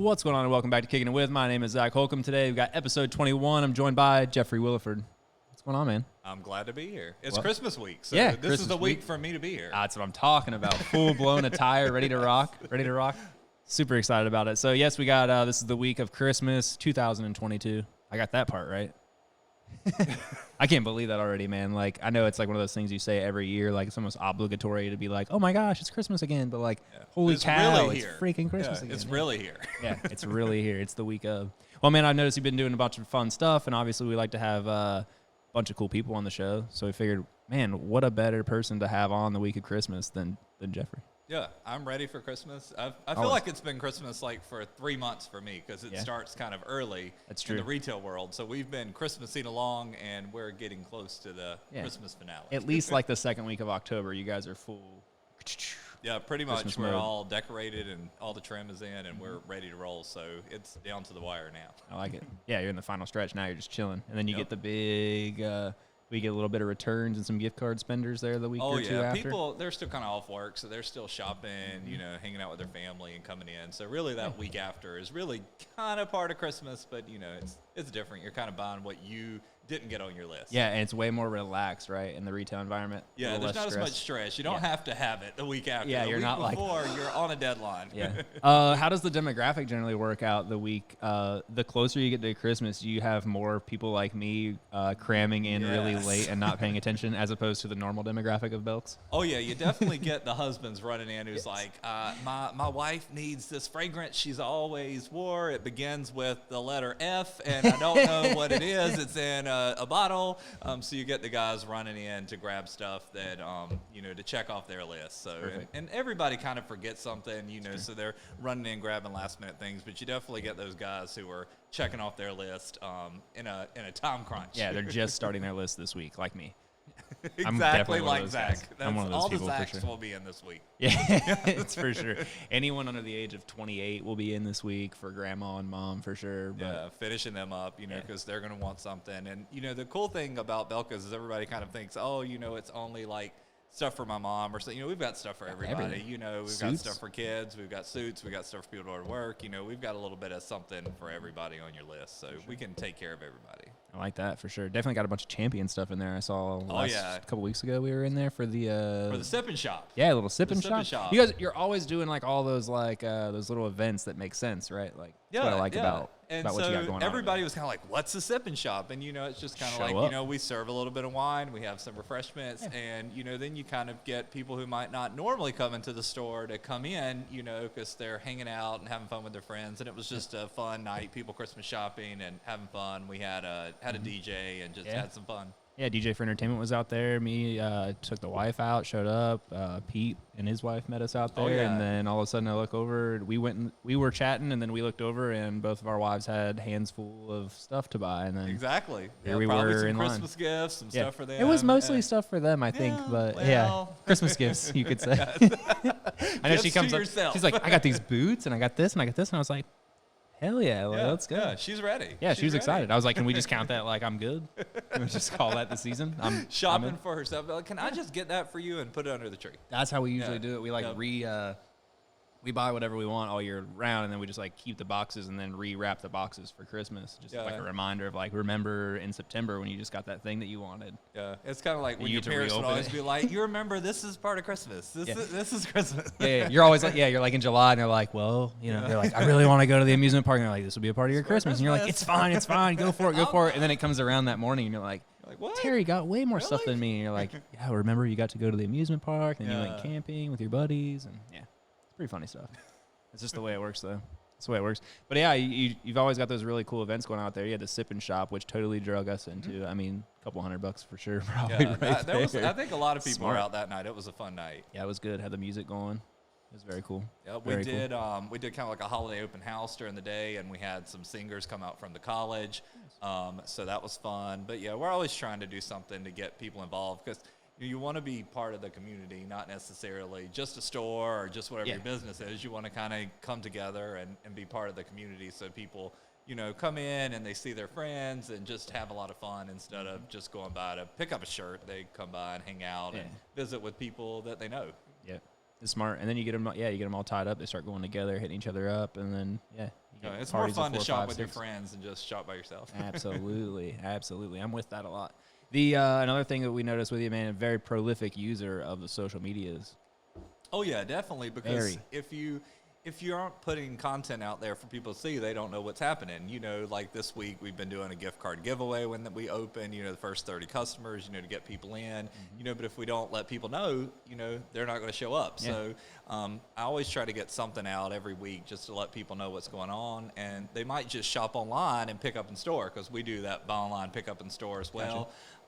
What's going on, and welcome back to Kickin with. My name is Zac Holcomb. Today we've got episode 21. I'm joined by Jeffrey Williford. What's going on, man? I'm glad to be here. It's Christmas week, so yeah, this Christmas is the week for me to be here. That's what I'm talking about. Full-blown attire, ready to rock. Super excited about it. So, yes, we got, this is the week of Christmas 2022. I got that part right. I can't believe that already, man. Like, I know it's like one of those things you say every year, like it's almost obligatory to be like, oh my gosh, it's Christmas again. But like, holy cow, really it's freaking Christmas again. It's really here. Yeah, it's really here. It's the week of. Well, man, I've noticed you've been doing a bunch of fun stuff, and obviously we like to have a bunch of cool people on the show. So we figured, man, what a better person to have on the week of Christmas than Jeffrey. Yeah, I'm ready for Christmas. I feel like it's been Christmas like for 3 months for me because it starts kind of early in the retail world. So we've been Christmasing along, and we're getting close to the Christmas finale. At least like the second week of October, you guys are full. Yeah, pretty much. Christmas we're mode. all decorated and all the trim is in, and we're ready to roll. So it's down to the wire now. I like it. Yeah, you're in the final stretch now. You're just chilling, and then you get the big. We get a little bit of returns and some gift card spenders there the week or two after. People, they're still kind of off work, so they're still shopping, hanging out with their family and coming in. So really that week after is really kind of part of Christmas, but, it's different. You're kind of buying what you didn't get on your list. Yeah, and it's way more relaxed, right, in the retail environment. Yeah, there's not as much stress. You don't have to have it the week after. Yeah, you're not like... before, you're on a deadline. Yeah. How does the demographic generally work out the week? The closer you get to Christmas, do you have more people like me cramming in really late and not paying attention as opposed to the normal demographic of Belks? Oh, yeah, you definitely get the husbands running in who's like, my wife needs this fragrance she's always wore. It begins with the letter F, and I don't know what it is. It's in a bottle. So you get the guys running in to grab stuff that, to check off their list. So, and everybody kind of forgets something, so they're running in, grabbing last minute things, but you definitely get those guys who are checking off their list in a time crunch. Yeah, they're just starting their list this week, like me. Exactly like Zach. I'm one of those all people the Zacs for sure. will be in this week. Yeah, it's for sure. Anyone under the age of 28 will be in this week for grandma and mom for sure. But yeah, finishing them up, because they're going to want something. And, the cool thing about Belka's is everybody kind of thinks, it's only like stuff for my mom or something. We've got stuff for everybody. We've got stuff for kids. We've got suits. We've got stuff for people to go to work. We've got a little bit of something for everybody on your list. So we can take care of everybody. I like that for sure. Definitely got a bunch of champion stuff in there. I saw a couple weeks ago we were in there for the sipping shop. Yeah, a little sipping shop. You guys, you're always doing like all those those little events that make sense, right? Like that's what I like about what you got going on. Everybody was kind of like, "What's a sipping shop?" And it's just kind of like we serve a little bit of wine, we have some refreshments, and then you kind of get people who might not normally come into the store to come in, because they're hanging out and having fun with their friends. And it was just a fun night. People Christmas shopping and having fun. We had a DJ and just had some fun. Yeah, DJ for Entertainment was out there. Me took the wife out, showed up. Pete and his wife met us out there, and then all of a sudden I look over. We were chatting, and then we looked over, and both of our wives had hands full of stuff to buy. And then here we probably were some in Christmas line. gifts, some stuff for them. It was mostly stuff for them, I think, but Christmas gifts, you could say. I know she comes up. She's like, I got these boots, and I got this, and I got this, and I was like, hell yeah, let's go. Yeah, she's ready. Yeah, she was excited. I was like, can we just count that like I'm good? Can we just call that the season? I'm shopping for herself. Like, can I just get that for you and put it under the tree? That's how we usually do it. We like we buy whatever we want all year round, and then we just like keep the boxes and then rewrap the boxes for Christmas. Just like a reminder of like, remember in September when you just got that thing that you wanted. Yeah, it's kind of like when your parents would always be like, you remember this is part of Christmas. This is Christmas. Yeah, you're always like, you're like in July, and they're like, well, they're like, I really want to go to the amusement park, and they're like, this will be a part of your Christmas. And you're like, it's fine, go for it. And then it comes around that morning, and you're like, what? Terry got way more stuff than me. And you're like, yeah, remember you got to go to the amusement park, and you went camping with your buddies, and it's pretty funny stuff. It's just the way it works, though. That's the way it works. But yeah, you've always got those really cool events going on out there. You had the Sippin' Shop, which totally drug us into. I mean, a couple $100 for sure. Probably I think a lot of people were out that night. It was a fun night. Yeah, it was good. Had the music going. It was very cool. Yeah, we did kind of like a holiday open house during the day, and we had some singers come out from the college. So that was fun. But yeah, we're always trying to do something to get people involved because you want to be part of the community, not necessarily just a store or just whatever your business is. You want to kind of come together and be part of the community so people, come in and they see their friends and just have a lot of fun instead of just going by to pick up a shirt. They come by and hang out and visit with people that they know. Yeah, it's smart. And then you get them all tied up. They start going together, hitting each other up, and then, you It's more fun to shop with your friends than just shop by yourself. Absolutely. I'm with that a lot. The another thing that we noticed with you, man, a very prolific user of the social medias. Oh yeah, definitely. Because if you aren't putting content out there for people to see, they don't know what's happening. Like this week we've been doing a gift card giveaway when we open. The first 30 customers. To get people in. But if we don't let people know, they're not going to show up. Yeah. So I always try to get something out every week just to let people know what's going on, and they might just shop online and pick up in store because we do that buy online, pick up in store as well.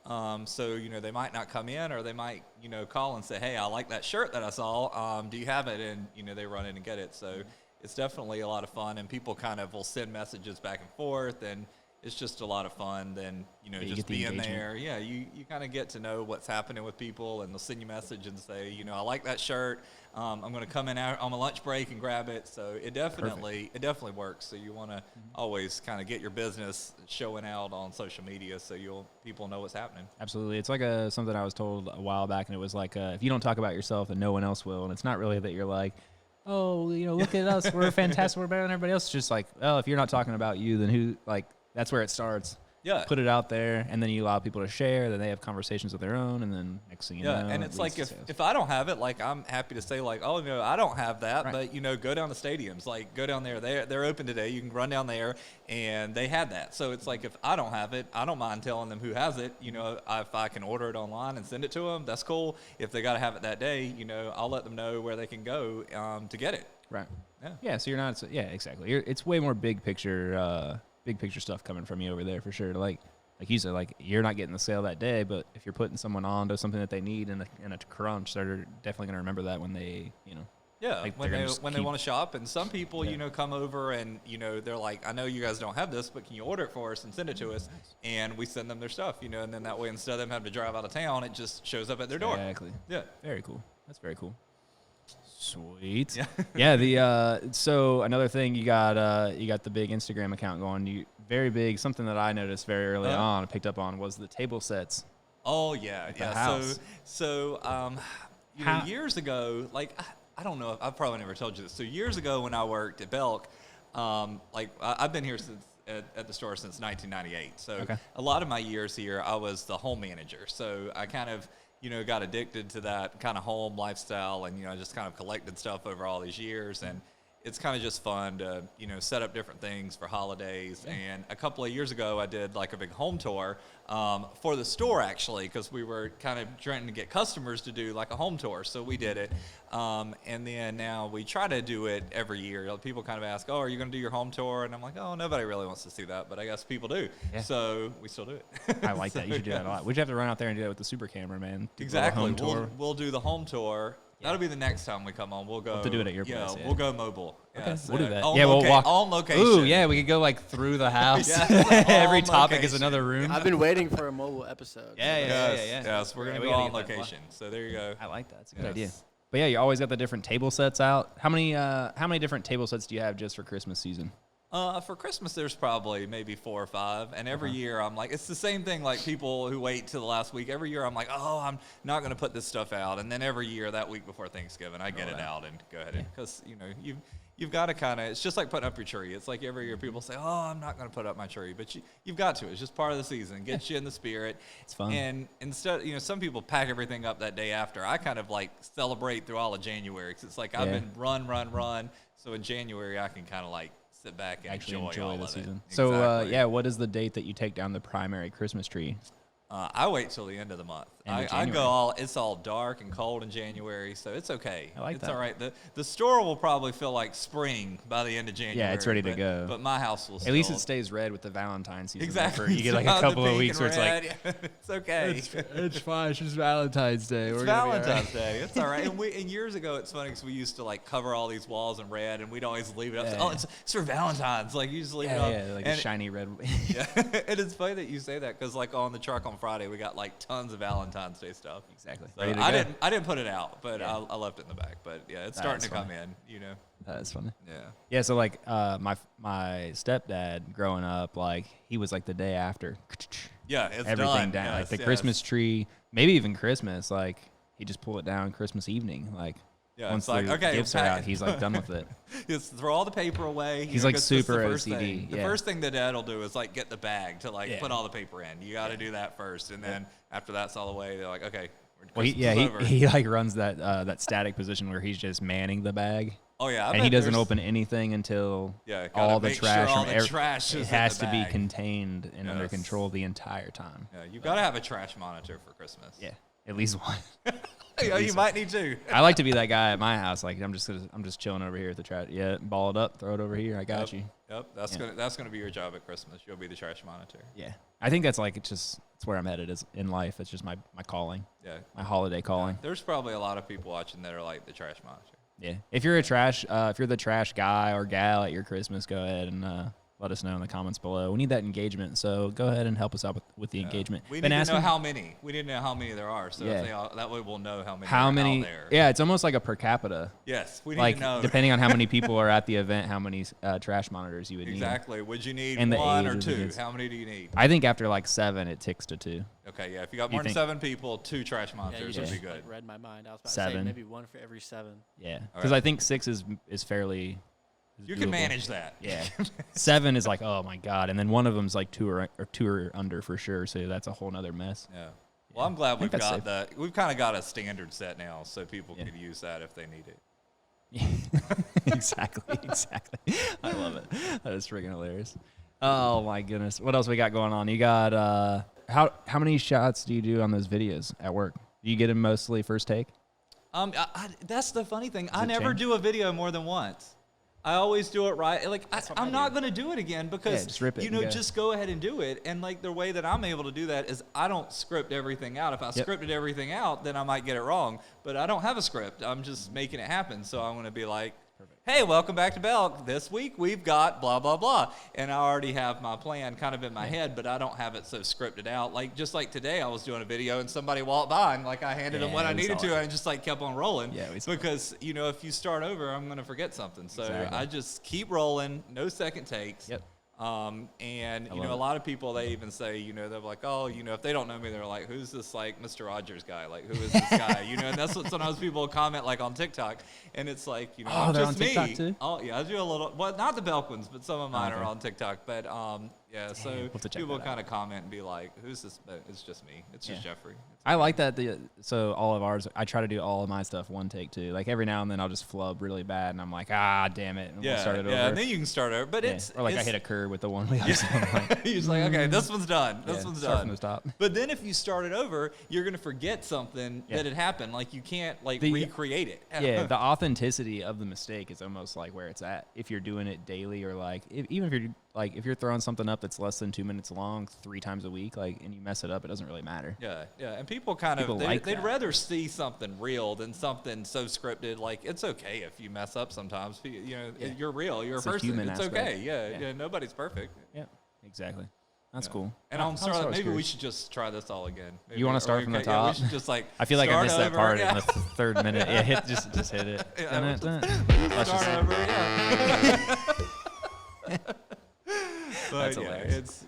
Gotcha. So, they might not come in, or they might, call and say, hey, I like that shirt that I saw. Do you have it? And, they run in and get it. So it's definitely a lot of fun, and people kind of will send messages back and forth, and it's just a lot of fun. Then, just being there. Yeah, you kind of get to know what's happening with people, and they'll send you a message and say, I like that shirt. I'm going to come in out on my lunch break and grab it. So it definitely works. So you want to always kind of get your business showing out on social media so people know what's happening. Absolutely. It's like something I was told a while back, and it was like, if you don't talk about yourself, then no one else will. And it's not really that you're like, oh, look at us, we're fantastic, we're better than everybody else. It's just like, well, if you're not talking about you, then who? Like, that's where it starts. Yeah. Put it out there, and then you allow people to share, then they have conversations of their own, and then next thing you know. Yeah, and it's like if I don't have it, like I'm happy to say like, oh, no, I don't have that, right. But, go down to stadiums. Like, go down there. They're open today. You can run down there, and they had that. So it's like if I don't have it, I don't mind telling them who has it. If I can order it online and send it to them, that's cool. If they got to have it that day, I'll let them know where they can go to get it. Right. Yeah, so you're not – yeah, exactly. It's way more big picture stuff coming from you over there for sure. Like you said, like you're not getting the sale that day, but if you're putting someone on to something that they need in a crunch, they're definitely going to remember that when they, Yeah, like when they want to shop. And some people, come over and, they're like, I know you guys don't have this, but can you order it for us and send it to us? And we send them their stuff, and then that way instead of them having to drive out of town, it just shows up at their door. Exactly. Yeah. Very cool. That's very cool. Sweet. Yeah. So another thing, you got the big Instagram account going. Very big. Something that I noticed very early on, I picked up on, was the table sets. Oh yeah, So years ago, like I don't know, I've probably never told you this. So years ago when I worked at Belk, I've been here since at the store since 1998. So a lot of my years here, I was the home manager. So I kind of got addicted to that kind of home lifestyle, and I just kind of collected stuff over all these years, and it's kind of just fun to set up different things for holidays. And a couple of years ago I did like a big home tour for the store, actually, because we were kind of trying to get customers to do like a home tour, so we did it. And then now we try to do it every year. People kind of ask, oh, are you going to do your home tour? And I'm like, oh, nobody really wants to see that, but I guess people do. Yeah. So we still do it. I like that. You should do that a lot. We'd have to run out there and do that with the super camera, man. Exactly. Home tour. We'll do the home tour. That'll be the next time we come on. We'll go. We'll have to do it at your place. We'll go mobile. Okay, we'll do that. We'll walk on location. Ooh, yeah, we could go like through the house. Every topic is another room. I've been waiting for a mobile episode. Yes, we're gonna go on location. So there you go. I like that. It's a good idea. But yeah, you always got the different table sets out. How many different table sets do you have just for Christmas season? For Christmas, there's probably maybe 4 or 5. And every year, I'm like, it's the same thing like people who wait till the last week. Every year, I'm like, oh, I'm not going to put this stuff out. And then every year, that week before Thanksgiving, I get it out and go ahead. Because, you've got to kind of, it's just like putting up your tree. It's like every year people say, oh, I'm not going to put up my tree. But you've got to. It's just part of the season. Get you in the spirit. It's fun. And instead, some people pack everything up that day after. I kind of like celebrate through all of January. Because it's like I've been run. So in January, I can kind of like sit back and enjoy all the season. So, what is the date that you take down the primary Christmas tree? I wait till the end of the month. I go it's all dark and cold in January, so it's okay. I like it's that. All right. The store will probably feel like spring by the end of January. Yeah, it's ready to go. But my house will still. At least it stays red with the Valentine's season. Exactly. You get like a couple of weeks where it's like, it's okay. It's fine. It's just Valentine's Day. It's Valentine's Day. It's all right. And years ago, it's funny because we used to like cover all these walls in red, and we'd always leave it up. Oh, it's for Valentine's. Like you just leave it up. Yeah, like a shiny red. Yeah. And it's funny that you say that because like on the truck on Friday, we got like tons of Valentine's Day stuff. Exactly. So I didn't put it out, but I left it in the back. But yeah, it's starting to come in. That's funny. Yeah. Yeah. So like my stepdad growing up, like he was like the day after. Yeah, it's everything down. Like the Christmas tree, maybe even Christmas. Like he just pull it down Christmas evening. Like Yeah, Once it's like, the okay, gifts are out, he's like done with it. Just throw all the paper away. He's like 'cause that's super the first OCD. thing. The Yeah. first thing that Dad will do is like get the bag to like Yeah. put all the paper in. You got to do that first, and then after that's all the way, they're like, okay, Well, Christmas is over. he like runs that static position where he's just manning the bag. Oh yeah, I And bet he doesn't there's- open anything until Yeah, gotta all the make sure trash all from the trash it is in has the to be bag. contained and under Yes. control the entire time. Yeah, you got to have a trash monitor for Christmas. Yeah, at least one. Yeah, you might need to. I like to be that guy at my house. Like I'm just chilling over here at the trash. Yeah, ball it up, throw it over here. I got you. Yep, that's gonna be your job at Christmas. You'll be the trash monitor. Yeah, I think that's like it's where I'm headed is in life. It's just my calling, Yeah. my holiday calling. There's probably a lot of people watching that are like the trash monitor. Yeah, if you're the trash guy or gal at your Christmas, go ahead and let us know in the comments below. We need that engagement, so go ahead and help us out with the engagement. We need to know how many. We need to know how many there are, so Yeah. that way we'll know how many. How are many? Out there. Yeah, it's almost like a per capita. Yes, we need Like to know. depending on how many people are at the event, how many trash monitors you would need. Exactly. Would you need And the one age or of the two? kids. How many do you need? I think after like 7, it ticks to 2. Okay, yeah. If you got You more than think- 7 people, 2 trash Yeah, monitors you would just be good. like, read my mind. I was about to 7. say maybe one for every 7. Yeah, All because right. I think 6 is fairly. You can doable. manage that. Yeah, 7 is like, oh my god, and then one of them's like 2 or under for sure. So that's a whole nother mess. Yeah. Well, I'm glad think we've that's got we've kind of got a standard set now, so people Yeah. could use that if they need it. exactly. I love it. That is freaking hilarious. Oh my goodness. What else we got going on? You got how many shots do you do on those videos at work? Do you get them mostly first take? That's the funny thing. I it never change? do a video more than once. I always do it right. Like what I'm I not do. going to do it again because just rip it you and know go. just go ahead and do it. And like the way that I'm able to do that is I don't script everything out. If I Yep. scripted everything out, then I might get it wrong. But I don't have a script. I'm just making it happen. So I'm going to be like, hey, welcome back to Belk. This week we've got blah, blah, blah. And I already have my plan kind of in my head, but I don't have it so scripted out. Like, just like today, I was doing a video and somebody walked by and like I handed them Yeah, what I we needed saw to it. and just like kept on rolling. Yeah, we saw it. Because, you know, if you start over, I'm going to forget something. So Exactly. I just keep rolling, no second takes. Yep. And, you love know, a it. lot of people, they even say, you know, they're like, oh, you know, if they don't know me, they're like, who's this, like, Mr. Rogers guy? Like, who is this guy? You know, and that's what sometimes people comment, like, on TikTok. And it's like, you know, Oh, they're just on TikTok me. too? Oh, yeah, I do a little, well, not the Belk ones, but some of mine okay. are on TikTok. But, yeah, so we'll have to check people that out. kind of comment and be like, who's this? But it's just me. It's just Yeah. Jeffrey. I like that. So all of ours, I try to do all of my stuff one take too. Like every now and then I'll just flub really bad, and I'm like, damn it, and Yeah, we'll start it over. and then you can start over. But Yeah. it's or like I it's- hit a curve with the one we have. So I'm like, He's like, okay, this one's done. This yeah, one's start done. from the top. But then if you start it over, you're gonna forget something Yeah. that had happened. Like you can't like The- recreate it. Yeah, the authenticity of the mistake is almost like where it's at. If you're doing it daily, or like even if you're throwing something up that's less than 2 minutes long 3 times a week, like, and you mess it up, it doesn't really matter. Yeah, and people kind People of like they'd that. rather see something real than something so scripted. Like it's okay if you mess up sometimes. You know, Yeah. you're real. You're It's a a person. human It's aspect. okay. Yeah, Yeah. nobody's perfect. Yeah, exactly. That's cool. And I- I'm I was sorry. always Maybe we curious. should just try this all again. Maybe, You wanna or start we from the could- yeah, we top? should just like. I feel like I start missed that over, part yeah. in the 3rd minute. Yeah, just hit it. Yeah, Let's Start just, over. Yeah. But That's yeah, hilarious. it's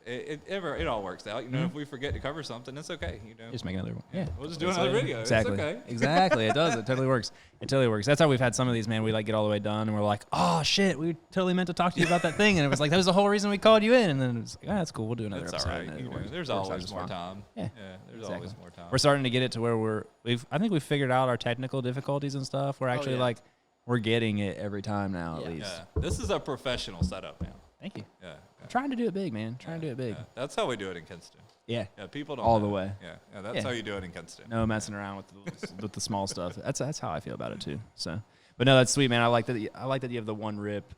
it all works out. You know, if we forget to cover something, it's okay. You know, just make another one. Yeah, we'll just do another video. Exactly. It's okay. Exactly. It does. It totally works. It totally works. That's how we've had some of these, man. We like get all the way done, and we're like, oh shit, we totally meant to talk to you about that thing, and it was like that was the whole reason we called you in, and then it was like, that's cool. We'll do another It's episode. all right. and You it know, works- there's works out always just more fine. time. Yeah. There's Exactly. always more time. We're starting to get it to where I think we've figured out our technical difficulties and stuff. We're actually yeah. like we're getting it every time now at Yeah. least. Yeah, this is a professional setup now. Thank you. Yeah, I'm trying to do it big, man. Trying to do it big. yeah. That's how we do it in Kinston. Yeah. Yeah, people don't All know. the way. Yeah, that's Yeah. how you do it in Kinston. No messing around with the small stuff. That's how I feel about it too. So, but no, that's sweet, man. I like that you have the one rip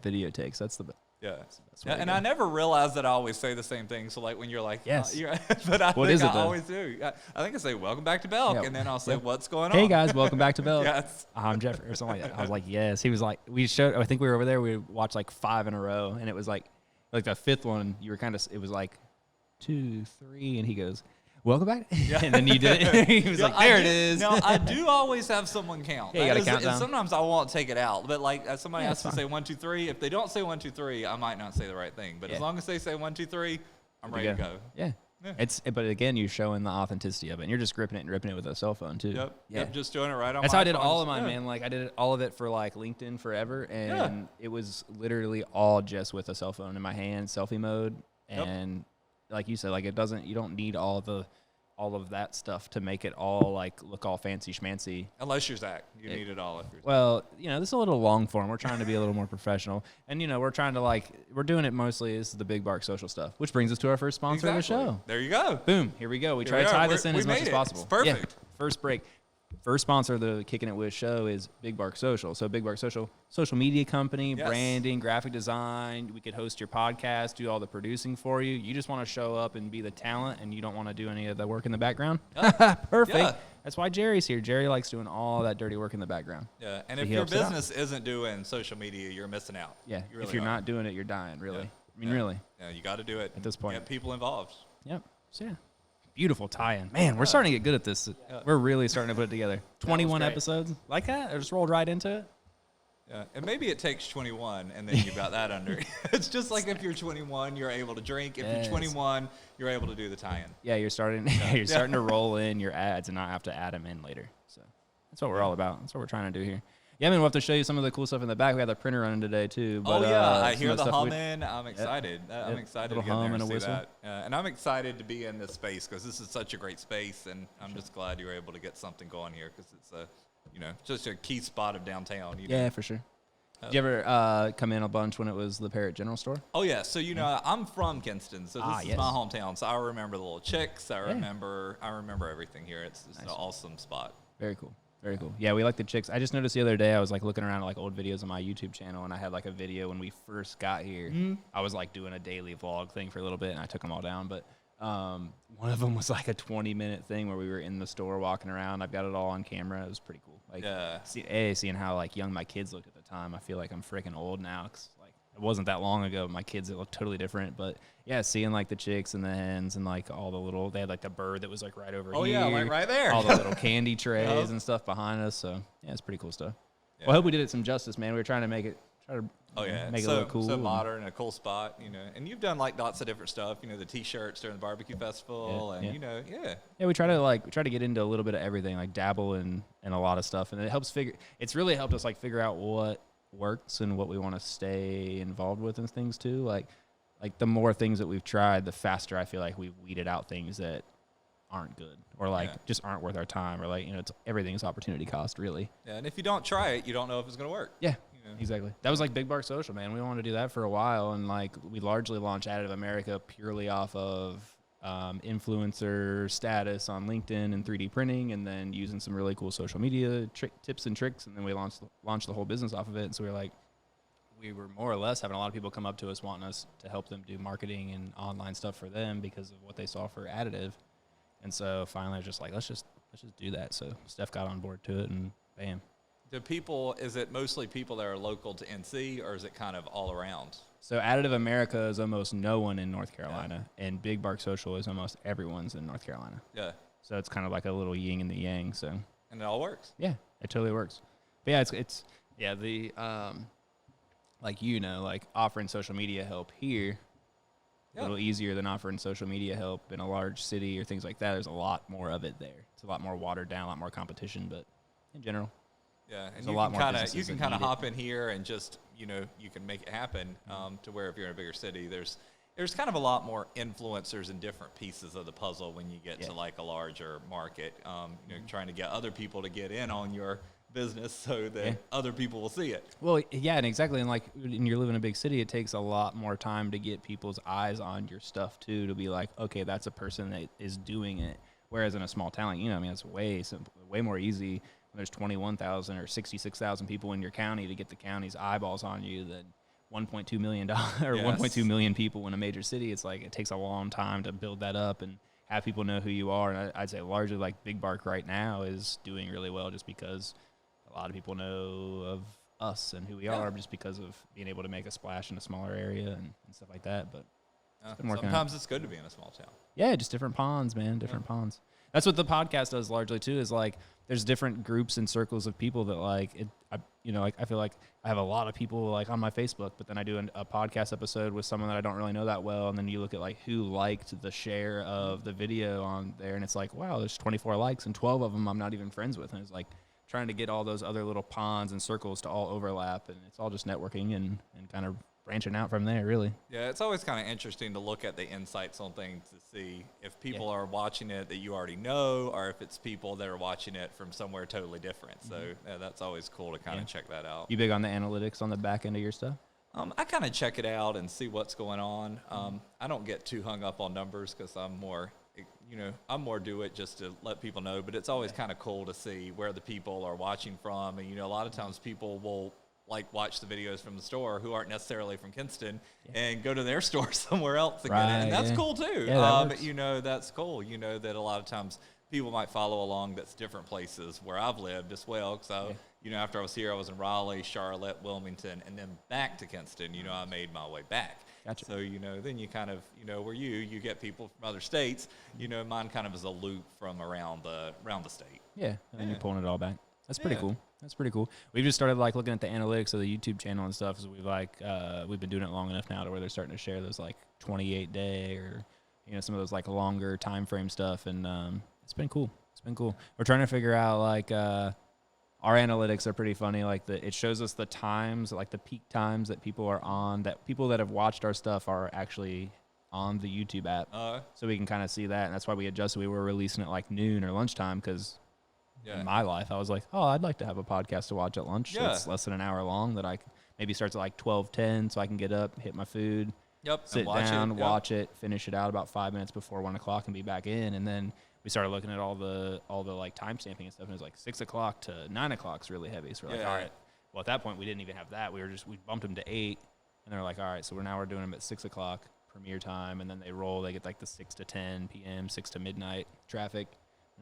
video takes. That's the Yeah. That's way to And go. I never realized that I always say the same thing. So like when you're like, Yes. but I What think is it, I though? always do. I think I say, welcome back to Belk. Yeah. And then I'll say, Yep. what's going on? hey guys, welcome back to Bell. Yes. I'm Jeffrey or something like that. I was like, yes. He was like, I think we were over there. We watched like 5 in a row, and it was like the 5th one. You were it was like 2, 3, and he goes, welcome back. And then you did it. He was Yeah, like, there I it do- is. Now, I do always have someone count. Yeah, you That gotta is- count and down. sometimes I won't take it out. But like somebody Yeah, has to it's say 1, 2, 3. If they don't say 1, 2, 3, I might not say the right thing. But Yeah. as long as they say 1, 2, 3, I'm ready to go. Yeah. But again, you're showing the authenticity of it, and you're just gripping it and ripping it with a cell phone too. Yep, just doing it right on. That's my how I did phone. all of mine, man. Like I did all of it for like LinkedIn forever, and it was literally all just with a cell phone in my hand, selfie mode, and like you said, like you don't need all of that stuff to make it all like look all fancy schmancy. Unless you're Zach, you need it all. Well, this is a little long form. We're trying to be a little more professional, and we're trying to we're doing it mostly. This is the Big Bark Social stuff, which brings us to our first sponsor of the show. There you go. Boom. Here we go. We try to tie this in as much as possible. It's perfect. Yeah. First break. First sponsor of the Kickin' It With show is Big Bark Social. So Big Bark Social, social media company, branding, graphic design. We could host your podcast, do all the producing for you. You just want to show up and be the talent, and you don't want to do any of the work in the background. Perfect. Yeah. That's why Jerry's here. Jerry likes doing all that dirty work in the background. Yeah, and so if your business isn't doing social media, you're missing out. Yeah, really if you're not doing it, you're dying, really. Yeah. I mean, really. Yeah, you got to do it at this point. Get people involved. Yep. So, yeah. Beautiful tie-in. Man, we're starting to get good at this. We're really starting to put it together. 21 episodes like that? I just rolled right into it? Yeah, and maybe it takes 21, and then you've got that under. It's just like if you're 21, you're able to drink. If you're 21, you're able to do the tie-in. Yeah, you're starting to roll in your ads and not have to add them in later. So that's what we're all about. That's what we're trying to do here. Yeah, I mean, we'll have to show you some of the cool stuff in the back. We got the printer running today, too. But, I hear the humming. I'm excited. I'm excited to get there and see whistle. that. And I'm excited to be in this space because this is such a great space, and I'm just glad you were able to get something going here because it's just a key spot of downtown. Yeah, for sure. Did you ever come in a bunch when it was the Parrot General Store? Oh, yeah. So, I'm from Kinston, so this is my hometown. So I remember the little chicks. I remember everything here. It's an awesome spot. Very cool. Very cool. Yeah, we like the chicks. I just noticed the other day I was looking around at old videos on my YouTube channel, and I had a video when we first got here. I was doing a daily vlog thing for a little bit, and I took them all down. But one of them was a 20-minute thing where we were in the store walking around. I've got it all on camera. It was pretty cool. Seeing how young my kids looked at the time. I feel like I'm freaking old now. 'Cause, it wasn't that long ago. My kids, it looked totally different. But yeah, seeing the chicks and the hens and all the little, they had the bird that was right over here. Oh yeah, right there. All the little candy trays and stuff behind us. So yeah, it's pretty cool stuff. Yeah. Well, I hope we did it some justice, man. We were trying to make it, make it look cool. So modern and a cool spot, And you've done lots of different stuff, the T-shirts during the barbecue festival, Yeah, we try to get into a little bit of everything, dabble in a lot of stuff, and it's really helped us figure out what works and what we want to stay involved with and things too. Like the more things that we've tried, the faster I feel like we've weeded out things that aren't good or just aren't worth our time or it's everything's opportunity cost really. Yeah, and if you don't try it, you don't know if it's going to work. Yeah. Exactly. That was Big Bark Social, man. We wanted to do that for a while, and we largely launched Additive America purely off of influencer status on LinkedIn and 3D printing, and then using some really cool social media tips and tricks, and then we launched the whole business off of it. And so we were more or less having a lot of people come up to us wanting us to help them do marketing and online stuff for them because of what they saw for Additive. And so finally, I was just let's just do that. So Steph got on board to it, and bam. Is it mostly people that are local to NC, or is it kind of all around? So Additive America is almost no one in North Carolina, and Big Bark Social is almost everyone's in North Carolina. Yeah. So it's kind of like a little yin and the yang. So. And it all works. Yeah, it totally works. But yeah, the offering social media help here a little easier than offering social media help in a large city or things like that. There's a lot more of it there. It's a lot more watered down, a lot more competition, but in general. Yeah, and you can kind of hop in here and just you can make it happen to where if you're in a bigger city, there's kind of a lot more influencers in different pieces of the puzzle when you get to a larger market. Trying to get other people to get in on your business so that other people will see it. Well, yeah, and exactly, and when you're living in a big city, it takes a lot more time to get people's eyes on your stuff too. To be okay, that's a person that is doing it. Whereas in a small town, it's way simple, way more easy. There's 21,000 or 66,000 people in your county to get the county's eyeballs on you than $1.2 million or 1.2 million people in a major city. It's it takes a long time to build that up and have people know who you are. And I'd say largely Big Bark right now is doing really well just because a lot of people know of us and who we are just because of being able to make a splash in a smaller area and stuff like that. But been working out. Sometimes it's good to be in a small town. Yeah, just different ponds, man. Different ponds. That's what the podcast does largely too. Is like there's different groups and circles of people that like it. I feel like I have a lot of people like on my Facebook, but then I do a podcast episode with someone that I don't really know that well, and then you look at like who liked the share of the video on there, and it's like, wow, there's 24 likes, and 12 of them I'm not even friends with, and it's like trying to get all those other little ponds and circles to all overlap, and it's all just networking and kind of branching out from there, really. Yeah, it's always kind of interesting to look at the insights on things to see if people are watching it that you already know, or if it's people that are watching it from somewhere totally different. So that's always cool to kind of check that out. You big on the analytics on the back end of your stuff? I kind of check it out and see what's going on. I don't get too hung up on numbers because I'm more do it just to let people know. But it's always kind of cool to see where the people are watching from. And, a lot of times people will like watch the videos from the store who aren't necessarily from Kinston and go to their store somewhere else and get it. And that's cool too. Yeah, that's cool. That a lot of times people might follow along that's different places where I've lived as well. Because after I was here, I was in Raleigh, Charlotte, Wilmington, and then back to Kinston. I made my way back. Gotcha. So, then you kind of, where you get people from other states, mine kind of is a loop from around the state. Yeah, and then you're pulling it all back. That's pretty cool. That's pretty cool. We've just started like looking at the analytics of the YouTube channel and stuff. So we've been doing it long enough now to where they're starting to share those like 28-day or some of those like longer time frame stuff, and it's been cool. It's been cool. We're trying to figure out like our analytics are pretty funny. Like it shows us the times, like the peak times that people are on. That people that have watched our stuff are actually on the YouTube app, so we can kind of see that. And that's why we adjusted. We were releasing it like noon or lunchtime because. In my life, I was like, I'd like to have a podcast to watch at lunch. Yeah. That's less than an hour long that I maybe starts at like 12:10 so I can get up, hit my food, sit down, watch it, finish it out about 5 minutes before 1 o'clock and be back in. And then we started looking at all the like time stamping and stuff, and it was like 6 o'clock to 9 o'clock is really heavy. So we're like, all right. Well, at that point, we didn't even have that. We bumped them to 8, and they're like, all right, so we're doing them at 6 o'clock premiere time, and then they get like the 6 to 10 p.m., 6 to midnight traffic.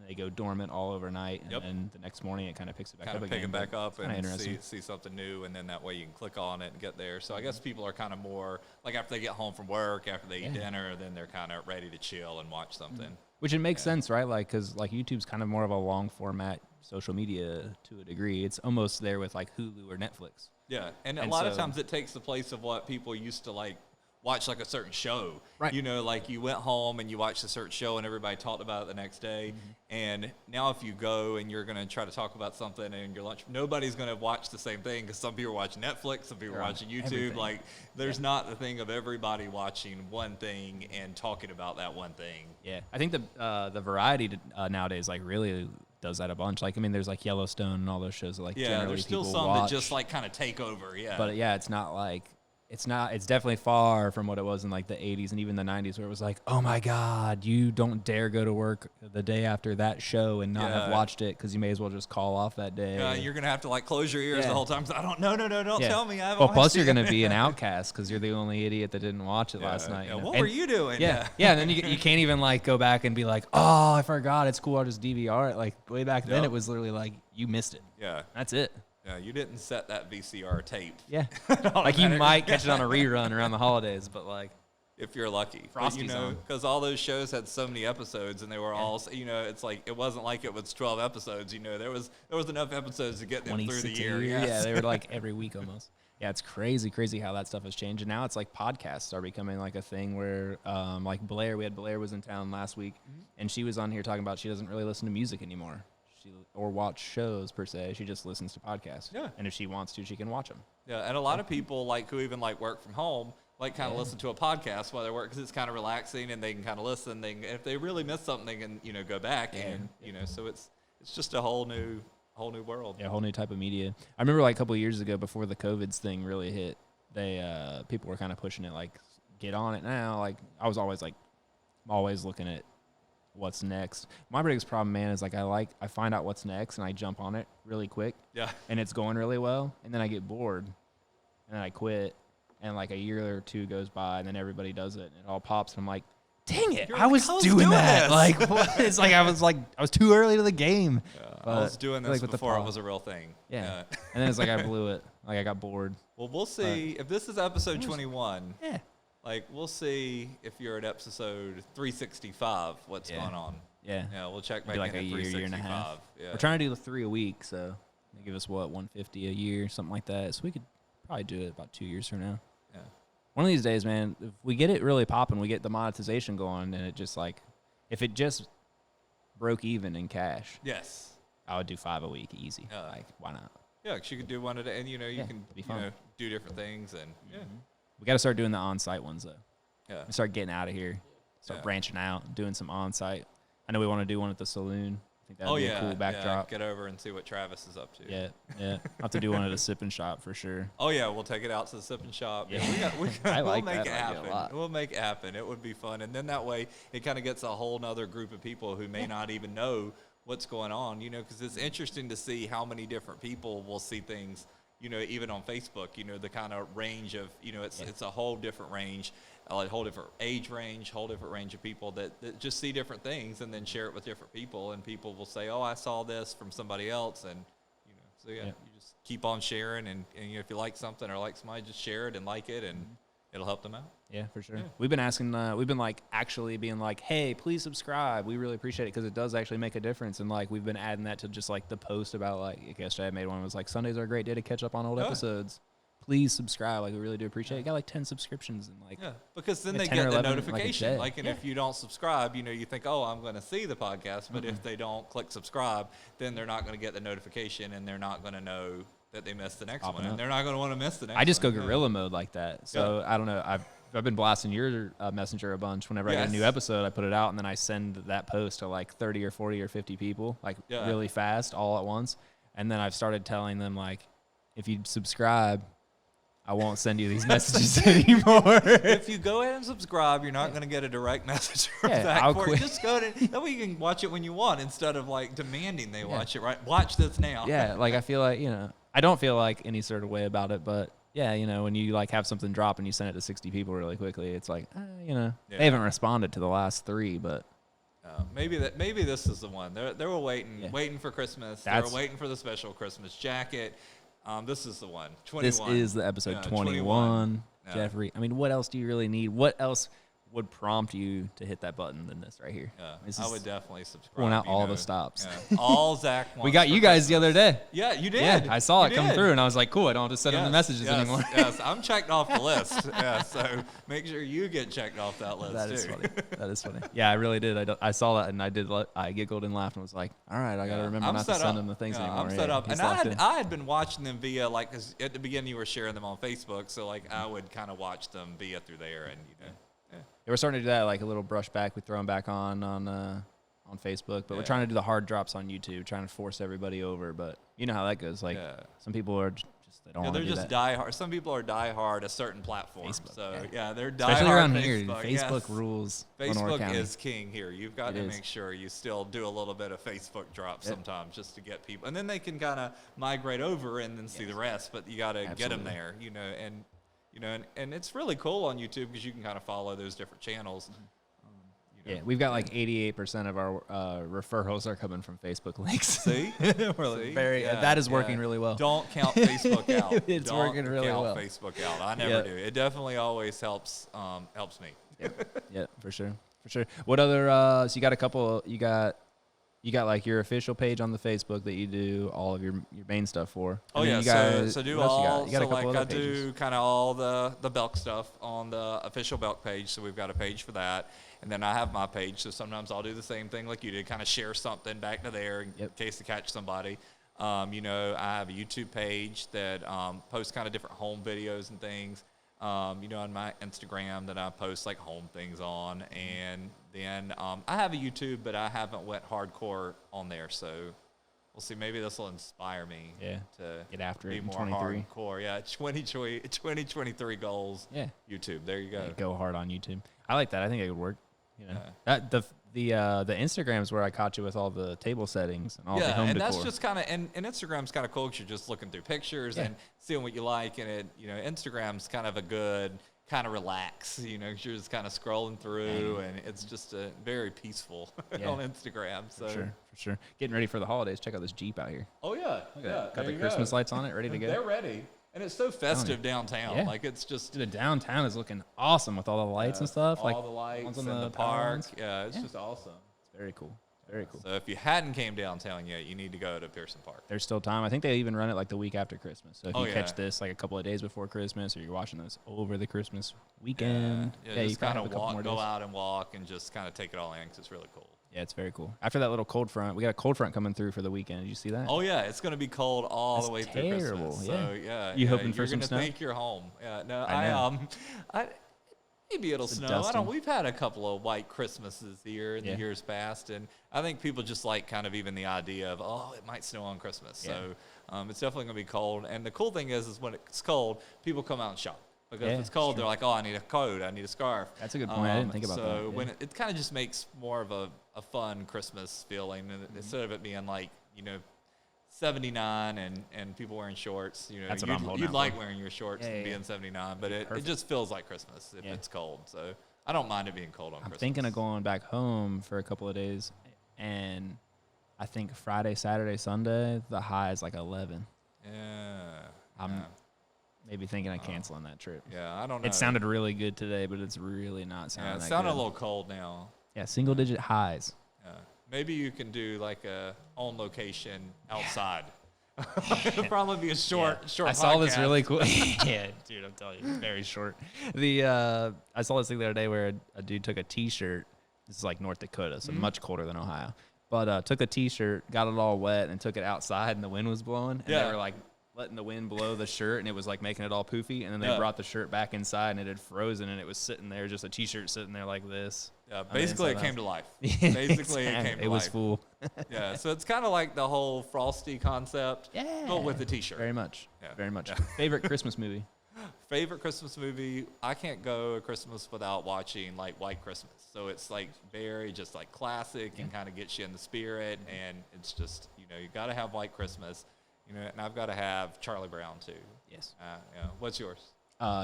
They go dormant all overnight, and then the next morning it kind of picks it back up again. Pick it back up and see something new, and then that way you can click on it and get there. So I guess people are kind of more, like after they get home from work, after they eat dinner, then they're kind of ready to chill and watch something. Which it makes sense, right? Like, because like YouTube's kind of more of a long format social media to a degree. It's almost there with like Hulu or Netflix. Yeah, and a lot of times it takes the place of what people used to like watch like a certain show, right? Like you went home and you watched a certain show and everybody talked about it the next day. And now if you go and you're going to try to talk about something in your lunch, nobody's going to watch the same thing because some people are watching Netflix, some people are watching YouTube. Everything. Like there's not the thing of everybody watching one thing and talking about that one thing. Yeah, I think the variety nowadays like really does that a bunch. Like, I mean, there's like Yellowstone and all those shows that like generally there's still people some watch, that just like kind of take over. Yeah, but it's not like. It's definitely far from what it was in like the 80s and even the 90s where it was like, oh my God, you don't dare go to work the day after that show and not have watched it because you may as well just call off that day. Yeah, you're going to have to like close your ears the whole time. I don't, no, don't tell me. I haven't watched plus you're going to be an outcast because you're the only idiot that didn't watch it last night. Yeah. What were you doing? Yeah. And then you can't even like go back and be like, oh, I forgot. It's cool. I'll just DVR it. Like way back then it was literally like, you missed it. Yeah. That's it. Yeah, you didn't set that VCR tape. Yeah, like you might catch it on a rerun around the holidays, but like if you're lucky, Frosty's on. Because all those shows had so many episodes, and they were all, it's like it wasn't like it was 12 episodes. There was enough episodes to get them through the year. Yeah, they were like every week almost. Yeah, it's crazy how that stuff has changed, and now it's like podcasts are becoming like a thing where, like Blair was in town last week, and she was on here talking about she doesn't really listen to music anymore. Or watch shows per se. She just listens to podcasts. Yeah. And if she wants to, she can watch them. Yeah, and a lot of people like who even like work from home like kind of listen to a podcast while they work because it's kind of relaxing and they can kind of listen. If they really miss something, they can go back and so it's just a whole new world. Yeah, a whole new type of media. I remember like a couple of years ago before the COVID thing really hit, people were kind of pushing it like get on it now. Like I was always looking at what's next. My biggest problem, man, is like I find out what's next and I jump on it really quick. Yeah. And it's going really well, and then I get bored, and then I quit, and like a year or two goes by, and then everybody does it, and it all pops, and I'm like, dang it, I was doing that. Like, what? It's like I was too early to the game. I was doing this before it was a real thing. Yeah. And then it's like I blew it. Like I got bored. Well, we'll see if this is episode 21. Yeah. like we'll see if you're at episode 365, what's going on. Yeah. Yeah, we'll check back Like in a at year, 365. year and a half. Yeah. We're trying to do 3 a week, so they give us what, 150 a year, something like that. So we could probably do it about 2 years from now. Yeah. One of these days, man, if we get it really popping, we get the monetization going, and it just like, if it just broke even in cash, Yes. I would do 5 a week easy. Yeah. Like, why not? Yeah, 'cause you could do one a day, and you Yeah, can it'd be fun. do different things, and We got to start doing the on-site ones though. yeah. We start getting out of here, start Yeah. branching out, doing some on-site. I know we want to do one at the saloon. I think that'd be a cool backdrop. Get over and see what Travis is up to. Yeah. I'll have to do one at a sipping shop for sure. Oh yeah, we'll take it out to the sipping shop. Yeah. Yeah, I we'll like make that it idea a happen. lot. We'll make it happen. It would be fun, and then that way it kind of gets a whole nother group of people who may not even know what's going on. Because it's interesting to see how many different people will see things. Even on Facebook, the kind of range of, it's a whole different range, a whole different age range, whole different range of people that just see different things and then share it with different people, and people will say, oh, I saw this from somebody else, and so you just keep on sharing, and if you like something or like somebody, just share it and like it, and it'll help them out. Yeah, for sure. Yeah. We've been asking, we've been like actually being like, hey, please subscribe. We really appreciate it because it does actually make a difference. And like we've been adding that to just like the post about like yesterday I made one was like Sundays are a great day to catch up on old episodes. Please subscribe. Like we really do appreciate it. Got like 10 subscriptions and like because then like they 10 or get the 11, like, a notification. day. Like, and if you don't subscribe, you think, oh, I'm going to see the podcast. But if they don't click subscribe, then they're not going to get the notification, and they're not going to know that they missed the next one, and they're not going to want to miss the next one. I just go guerrilla mode like that. So I don't know. I've been blasting your messenger a bunch. Whenever I get a new episode, I put it out, and then I send that post to like 30 or 40 or 50 people, like really fast, all at once. And then I've started telling them, like, if you subscribe, I won't send you these messages anymore. If you go ahead and subscribe, you're not going to get a direct message from Zach. I'll quit. Just go to that way you can watch it when you want instead of like demanding they watch it. Right? Watch this now. Yeah, like I feel like I don't feel like any sort of way about it, but. Yeah, when you like have something drop and you send it to 60 people really quickly, it's like, they haven't responded to the last 3, but maybe this is the one. They were waiting for Christmas. They were waiting for the special Christmas jacket. This is the one. 21. This is the episode 21. Jeffrey. I mean, what else do you really need? What else would prompt you to hit that button than this right here? I would definitely subscribe. Pulling out all the stops. All Zach wants. We got you guys the other day. Yeah, you did. Yeah, I saw it come through, and I was like, cool, I don't have to send them the messages anymore. Yes, I'm checked off the list. Yeah, so make sure you get checked off that list, That is too. funny. That is funny. Yeah, I really did. I saw that, and I giggled and laughed and was like, all right, I got to remember not to send them the things anymore. I'm set up. He's And locked in. I had been watching them via, like, 'cause at the beginning you were sharing them on Facebook, so, like, I would kind of watch them via through there, and, Yeah, we're starting to do that, like a little brush back. We throw them back on Facebook, but we're trying to do the hard drops on YouTube, trying to force everybody over. But you know how that goes. Like some people are just they don't want to do that. they're just die hard. Some people are die hard a certain platform. Facebook, So they're die especially hard around Facebook. here. Facebook Yes. rules. Facebook is king here. You've got to It make sure you still do a little bit of Facebook drops sometimes just to get people, and then they can kind of migrate over and then see the rest. But you got to get them there, and it's really cool on YouTube because you can kind of follow those different channels. Yeah, we've got like 88% of our referrals are coming from Facebook links. See, We're that is working really well. Don't count Facebook out. It's Don't working really count well. Facebook out. I never do. It definitely always helps me. Yeah, for sure. What other? So you got a couple. You got like your official page on the Facebook that you do all of your main stuff for. Oh and yeah, then you got, so do what else all. You got a So couple like other I pages. do kind of all the Belk stuff on the official Belk page. So we've got a page for that, and then I have my page. So sometimes I'll do the same thing like you did, kind of share something back to there in case to catch somebody. I have a YouTube page that posts kind of different home videos and things. On my Instagram that I post like home things on, and then I have a YouTube, but I haven't went hardcore on there, so we'll see. Maybe this will inspire me to get after be it in more 23. hardcore. Yeah, 2023 goals. Yeah, YouTube. There you go. Yeah, go hard on YouTube. I like that. I think it would work. That the Instagram's where I caught you with all the table settings and all the home and decor. that's just kind of and Instagram's kind of cool because you're just looking through pictures and seeing what you like, and Instagram's kind of a good kind of relax, 'cause you're just kind of scrolling through, and it's just a very peaceful on Instagram. So for sure. Getting ready for the holidays. Check out this Jeep out here. Oh yeah, Got the Christmas lights on it, ready to go. They're ready. And it's so festive downtown. Yeah. Like it's just The downtown is looking awesome with all the lights and stuff. all Like the lights ones and on the power park. lines. Yeah, it's just awesome. It's very cool. Very cool. So if you hadn't came downtown yet, you need to go to Pearson Park. There's still time. I think they even run it like the week after Christmas. So if Oh, you yeah. catch this like a couple of days before Christmas, or you're watching this over the Christmas weekend, Yeah, you just kinda kind have of a couple more go days. out and walk and just kind of take it all in 'cause it's really cool. Yeah, it's very cool. After that little cold front, we got a cold front coming through for the weekend. Did you see that? Oh yeah, it's going to be cold all That's the way terrible, through Christmas. yeah. So yeah, You hoping for you're some gonna snow? think you're home. Yeah, no, I know. maybe it'll It's snow. I dusting. don't. We've had a couple of white Christmases here in Yeah. the years past, and I think people just like kind of even the idea of it might snow on Christmas. Yeah. So it's definitely going to be cold. And the cool thing is when it's cold, people come out and shop. Because Yeah, if it's cold, it's they're like, I need a coat, I need a scarf. That's a good point. I didn't think about so that. Yeah. when it kind of just makes more of a fun Christmas feeling, and instead of it being like 79 and people wearing shorts, That's what I'm holding you'd out like for. wearing your shorts Yeah, and yeah, being 79, but it Perfect. just feels like Christmas if Yeah. it's cold. So I don't mind it being cold on I'm Christmas. thinking of going back home for a couple of days, and I think Friday, Saturday, Sunday, the high is like 11. Yeah. I'm maybe thinking of canceling that trip. Yeah, I don't know. It sounded really good today, but it's really not sounding Yeah, it that sounded good. a little cold now. Yeah, single digit highs. Yeah. Maybe you can do like a on location outside. It'll probably be a short. I saw this podcast. really cool. Yeah, dude, I'm telling you, very short. I saw this thing the other day where a dude took a T-shirt. This is like North Dakota, so much colder than Ohio. But took a T-shirt, got it all wet, and took it outside, and the wind was blowing. And Yeah. they were like letting the wind blow the shirt, and it was like making it all poofy. And then they Yeah. brought the shirt back inside, and it had frozen, and it was sitting there, just a T-shirt sitting there like this. Yeah, on the basically it inside came out. to life. Yeah, Basically it exactly. came to It was life. full. Yeah, so it's kind of like the whole Frosty concept, Yeah, but with the T-shirt. Very much. Yeah. Very much. Yeah. Favorite Christmas movie? Favorite Christmas movie? I can't go a Christmas without watching like White Christmas. So it's like very just like classic and kind of gets you in the spirit, and it's just you got to have White Christmas, and I've got to have Charlie Brown too. Yes. What's yours?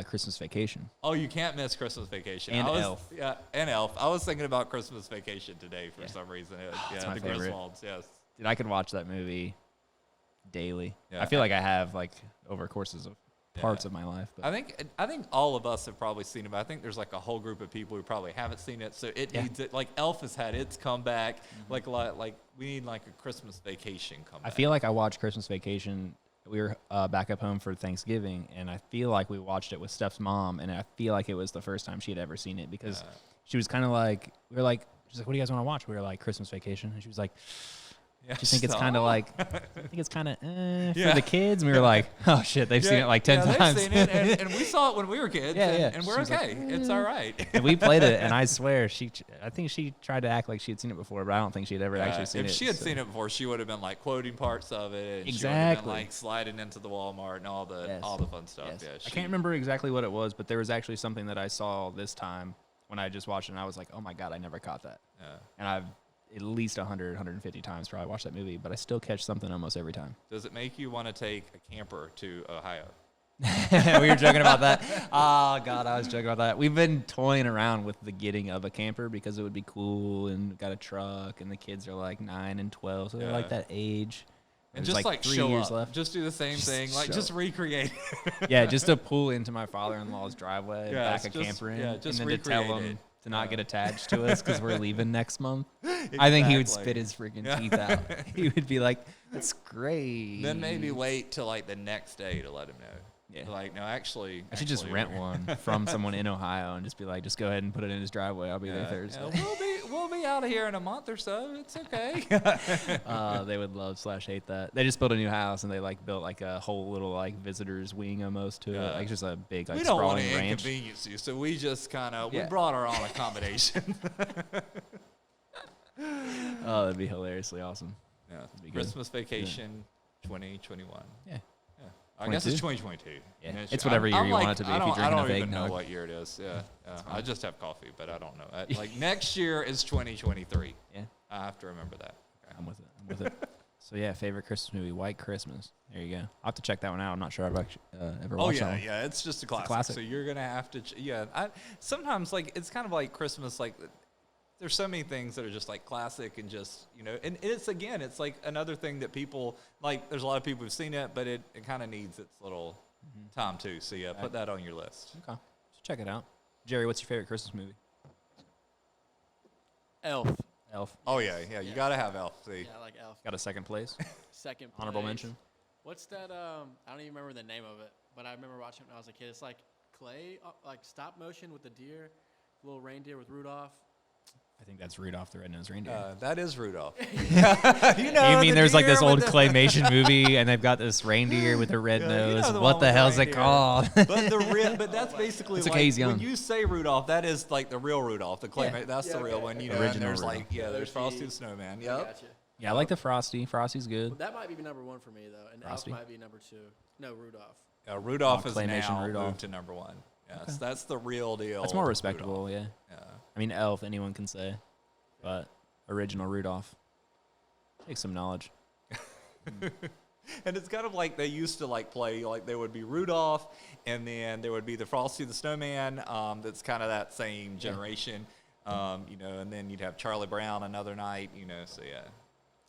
Christmas Vacation. Oh, you can't miss Christmas Vacation. And I was, Elf. Yeah, and Elf. I was thinking about Christmas Vacation today for Yeah. some reason. It's my the favorite. Griswolds, yes. Dude, I could watch that movie daily. Yeah. I feel like I have like over courses of parts Yeah. of my life. But I think all of us have probably seen it, but I think there's like a whole group of people who probably haven't seen it. So it Yeah. needs it. Like Elf has had its comeback. Like a lot, like we need like a Christmas Vacation comeback. I feel like I watched Christmas Vacation. We were back up home for Thanksgiving, and I feel like we watched it with Steph's mom, and I feel like it was the first time she had ever seen it because she was kind of like, she's like, what do you guys want to watch? We were like, Christmas Vacation. And she was like, Yeah, do you think it's kind of like, I think it's kind of Yeah. for the kids? And we were like, oh shit, they've seen it like 10 times. They've seen it, and we saw it when we were kids. Yeah, and, yeah. and we're She was like, okay. It's all right. And we played it, and I swear I think she tried to act like she had seen it before, but I don't think she had ever actually seen if it. she had so- seen it before, she would have been like quoting parts of it. And She would have Exactly. been like sliding into the Walmart and all the Yes. fun stuff. Yes. Yeah, I can't remember exactly what it was, but there was actually something that I saw this time when I just watched it, and I was like, oh my God, I never caught that. Yeah. And I've at least 100, 150 times probably watched that movie, but I still catch something almost every time. Does it make you want to take a camper to Ohio? We were joking about that. Oh, God, I was joking about that. We've been toying around with the getting of a camper because it would be cool, and got a truck, and the kids are like 9 and 12, so they're like Yeah. that age. And There's just like 3 show years up. left. Just do the same thing. Like show just up. recreate. Yeah, just to pull into my father-in-law's driveway, Yeah, back a it's just- camper in, yeah, just and then to tell recreate him it. to not Yeah. get attached to us because we're leaving next month. I think he would Exactly. spit his freaking Yeah. teeth out. He would be like, "That's great." Then maybe wait till like the next day to let him know. Yeah. Like, no, actually. I should just rent one from someone in Ohio and just be like, just go ahead and put it in his driveway. I'll be there Thursday. We'll be out of here in a month or so. It's okay. They would love / hate that. They just built a new house and they like built like a whole little like visitors wing almost to it. Yeah. Like just a big like We don't want sprawling to ranch. inconvenience you, so we just kind of we Yeah. brought our own accommodation. Oh, that'd be hilariously awesome. Yeah. be good. Christmas vacation, 2021. Yeah. Yeah. I guess it's 22? 2022. Yeah. And It's whatever year you want it to be if you're I drinking a don't even know eggnog. what year it is. Yeah. I just have coffee, but I don't know. Like next year is 2023. Yeah. I have to remember that. Okay. I'm with it. I'm with it. So yeah, favorite Christmas movie, White Christmas. There you go. I'll have to check that one out. I'm not sure I've actually ever Oh watched that yeah, one. yeah. It's just a classic. classic. So you're gonna have to. Sometimes like it's kind of like Christmas. Like there's so many things that are just like classic and just and it's like another thing that people like. There's a lot of people who've seen it, but it kind of needs its little time too. So yeah, put that on your list. Okay, so check it out. Jerry, what's your favorite Christmas movie? Elf. Elf. Oh yeah, you gotta have Elf. See, Yeah, I like Elf. Got a second place. Second place. Honorable mention. What's that? I don't even remember the name of it, but I remember watching it when I was a kid. It's like clay, like stop motion with the deer, little reindeer with Rudolph. I think that's Rudolph the Red-Nosed Reindeer. that is Rudolph. You mean there's like this old claymation movie, and they've got this reindeer with a red nose? the What one the with the hell's it reindeer. called? But that's basically It's like okay, he's young. when you say Rudolph, that is like the real Rudolph. The clay, Yeah. that's the real one. You know, Original and there's Rudolph. like there's Frosty the Snowman. I Yep. Gotcha. Yeah, I like the Frosty. Frosty's Well, good. that might be number one for me though, and Frosty? Elf might be number two. No, Rudolph. Rudolph Oh, is claymation now Rudolph. moved to number one. Yes, that's the real deal. That's more of respectable, Rudolph. yeah. Yeah. I mean, Elf, anyone can say, but original Rudolph. Take some knowledge. And it's kind of like they used to like play, like there would be Rudolph, and then there would be the Frosty the Snowman. That's kind of that same generation, you know. And then you'd have Charlie Brown another night, you know. So yeah.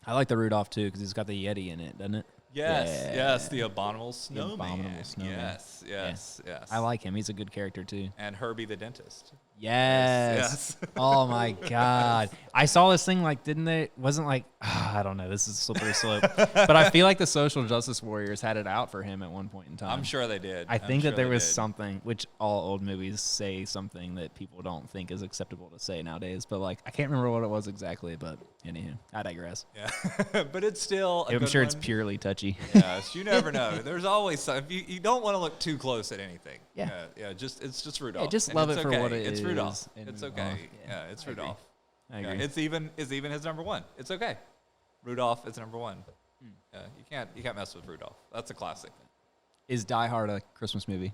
I like the Rudolph too because it's got the Yeti in it, doesn't it? Yes, Yeah. yes, the Abominable Snowman. Abominable Snowman. Yes, yes, yes. I like him. He's a good character too. And Herbie the Dentist. Yes. Yes. Oh my God. I saw this thing like, didn't they? Wasn't like, I don't know. This is a slippery slope. But I feel like the social justice warriors had it out for him at one point in time. I'm sure they did. I I'm think sure that there they was did. something, which all old movies say something that people don't think is acceptable to say nowadays. But like, I can't remember what it was exactly. But anywho, I digress. Yeah, but it's still. I'm good sure it's one. purely touchy. Yes, you never know. There's always some. If you don't want to look too close at anything. Yeah. It's just Rudolph. just And love it's it for okay. what it It's is Rudolph. and It's move okay. on. Yeah, it's I agree. Rudolph. I Yeah, agree. it's even his number one. It's okay. Rudolph is number one. Yeah, you can't mess with Rudolph. That's a classic. Is Die Hard a Christmas movie?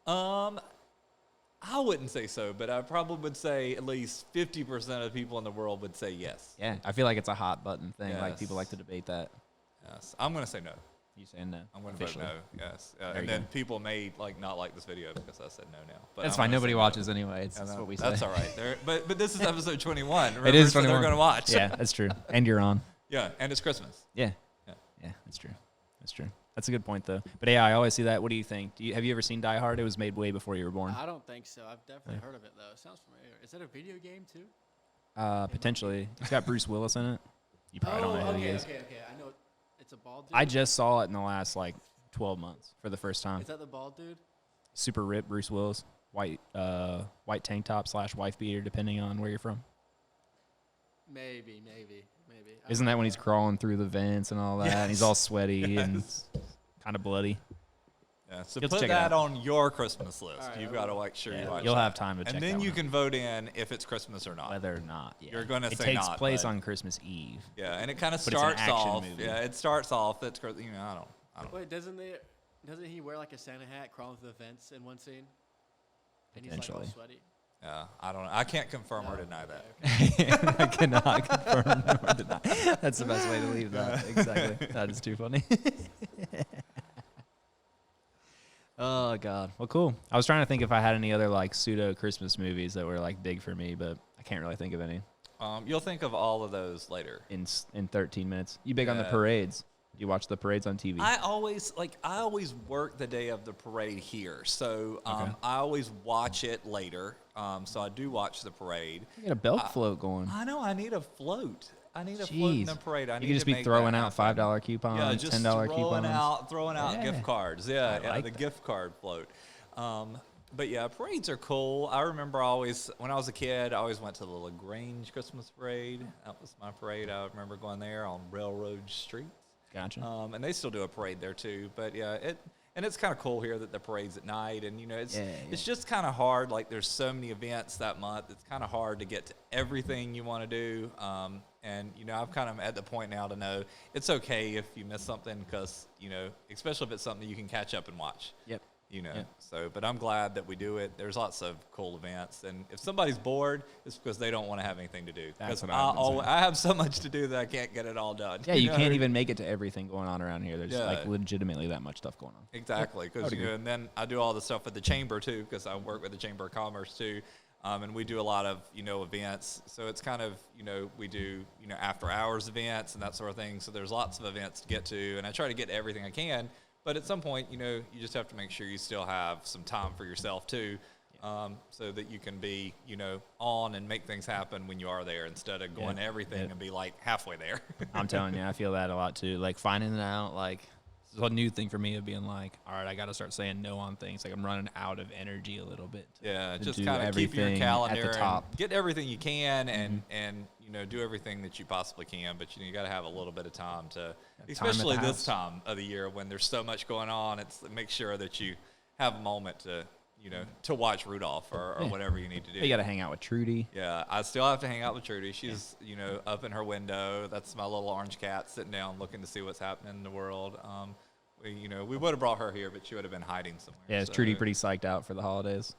I wouldn't say so, but I probably would say at least 50% of people in the world would say yes. Yeah, I feel like it's a hot button thing. Like Yes. people like to debate that. Yes, I'm gonna say no. You saying no? I'm gonna vote officially? no. Yes, There and you then go. people may like not like this video because I said no now. But That's I'm fine. gonna Nobody say no. watches anyway. It's Yeah, that's no, what we say. That's all right. But this is episode 21. It is so 21. they're gonna watch. Yeah, that's true. And you're on. Yeah, and it's Christmas. Yeah. Yeah. Yeah, that's true. That's true. That's a good point, though. But yeah, I always see that. What do you think? Have you ever seen Die Hard? It was made way before you were born. I don't think so. I've definitely heard of it though. It sounds familiar. Is that a video game too? Potentially. It's got Bruce Willis in it. You probably don't know who okay, he is. okay. I know. It's a bald dude. I just saw it in the last like 12 months for the first time. Is that the bald dude? Super ripped Bruce Willis, white tank top / wife beater, depending on where you're from. Maybe. I Isn't don't that when know. he's crawling through the vents and all that? And he's all sweaty and kind of bloody. Yeah, so Let's put check it that out. on your Christmas list. All right, You've I got to will. make sure Yeah, you watch you'll that. have time to check And that then you one can vote in if it's Christmas or not. Whether or not, yeah. You're gonna it say takes not, place but- on Christmas Eve. Yeah, and it kind of But it's an starts action off. movie. Yeah, it starts off. It's I don't. Wait, doesn't he wear like a Santa hat crawling through the fence in one scene? And he's like all Potentially. sweaty. Yeah, I don't know. I can't confirm or deny that. Okay. I cannot confirm nor deny. That's the best way to leave that. Exactly. That is too funny. Oh God. Well, cool. I was trying to think if I had any other like pseudo Christmas movies that were like big for me, but I can't really think of any You'll think of all of those later. in 13 minutes. You big on the Yeah. parades? You watch the parades on TV? I always work the day of the parade here, so Okay. I always watch it later. So I do watch the parade. You got a belt float going. I know I need a float. I need a float in Jeez. the parade. I You need could just to be make throwing that out happen. $5 coupons, Yeah, just $10 throwing coupons. throwing out Yeah. gift cards. Yeah, I like the that. gift card float. But yeah, parades are cool. I remember when I was a kid, I always went to the LaGrange Christmas parade. That was my parade. I remember going there on Railroad Street. Gotcha. And they still do a parade there too. But yeah, it's kind of cool here that the parade's at night, and it's just kind of hard. Like there's so many events that month. It's kind of hard to get to everything you want to do. And I'm kind of at the point now to know it's okay if you miss something because especially if it's something you can catch up and watch. Yep. Yep. So, but I'm glad that we do it. There's lots of cool events, and if somebody's bored, it's because they don't want to have anything to do. That's Because what I've been saying. I have so much to do that I can't get it all done. Yeah, you know? can't even make it to everything going on around here. There's Yeah. like legitimately that much stuff going on. Exactly, I because would agree. and then I do all the stuff at the chamber too, because I work with the Chamber of Commerce too, and we do a lot of events. So it's kind of we do after hours events and that sort of thing. So there's lots of events to get to, and I try to get to everything I can. But at some point, you just have to make sure you still have some time for yourself too, so that you can be, on and make things happen when you are there instead of going to everything and be like halfway there. I'm telling you, I feel that a lot too. Like finding it out, like it's a new thing for me of being like, all right, I got to start saying no on things. Like I'm running out of energy a little bit. Just kind of keep your calendar at the top. Get everything you can and do everything that you possibly can. But you got to have a little bit of time to, especially this time of the year when there's so much going on. It's make sure that you have a moment to watch Rudolph or whatever you need to do. You got to hang out with Trudy. Yeah, I still have to hang out with Trudy. She's, up in her window. That's my little orange cat sitting down looking to see what's happening in the world. We would have brought her here, but she would have been hiding somewhere. Yeah, is Trudy pretty psyched out for the holidays?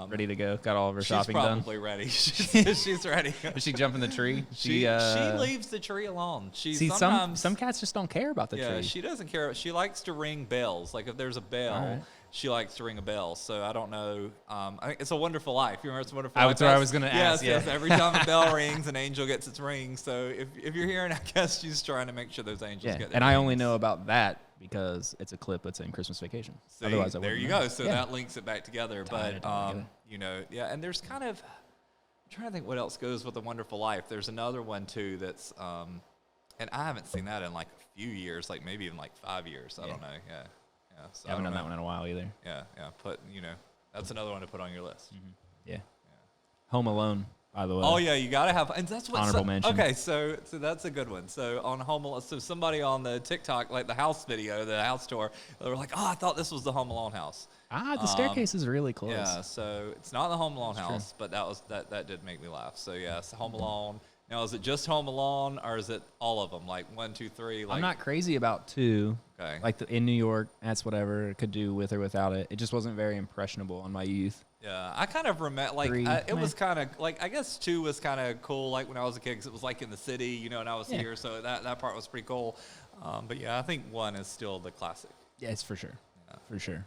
Ready to go? Got all of her shopping done? She's probably ready. She's ready. Does she jump in the tree? She leaves the tree alone. Some cats just don't care about the tree. Yeah, she doesn't care. She likes to ring bells. Like if there's a bell, she likes to ring a bell. So I don't know. I think It's a Wonderful Life. You remember It's a Wonderful Life? That's what I was going to ask. Yes. Every time a bell rings, an angel gets its ring. So if you're hearing, I guess she's trying to make sure those angels get their and rings. I only know about that because it's a clip that's in Christmas Vacation. See, Otherwise, there you go. So that links it back together. But and there's kind of, I'm trying to think what else goes with A Wonderful Life. There's another one too that's, and I haven't seen that in like a few years, like maybe even like 5 years. I don't know. Yeah. So I haven't done that one in a while either. Yeah. That's another one to put on your list. Mm-hmm. Yeah. Home Alone, by the way. Oh yeah, you gotta have, and that's what honorable mention. Okay, so that's a good one. So on Home Alone, so somebody on the TikTok, like the house video, the house tour, they were like, "Oh, I thought this was the Home Alone house." The staircase is really close. Yeah, so it's not the Home Alone house, but that did make me laugh. So yes, Home Alone. Now, is it just Home Alone, or is it all of them? Like 1, 2, 3? Like, I'm not crazy about 2. Okay. Like in New York, that's whatever. Could do with or without it. It just wasn't very impressionable on my youth. Yeah, I kind of remember, like, 3, it was kind of, like, I guess 2 was kind of cool, like, when I was a kid, because it was, like, in the city, and I was here, so that part was pretty cool. But, yeah, I think 1 is still the classic. Yeah, it's for sure. Yeah. For sure.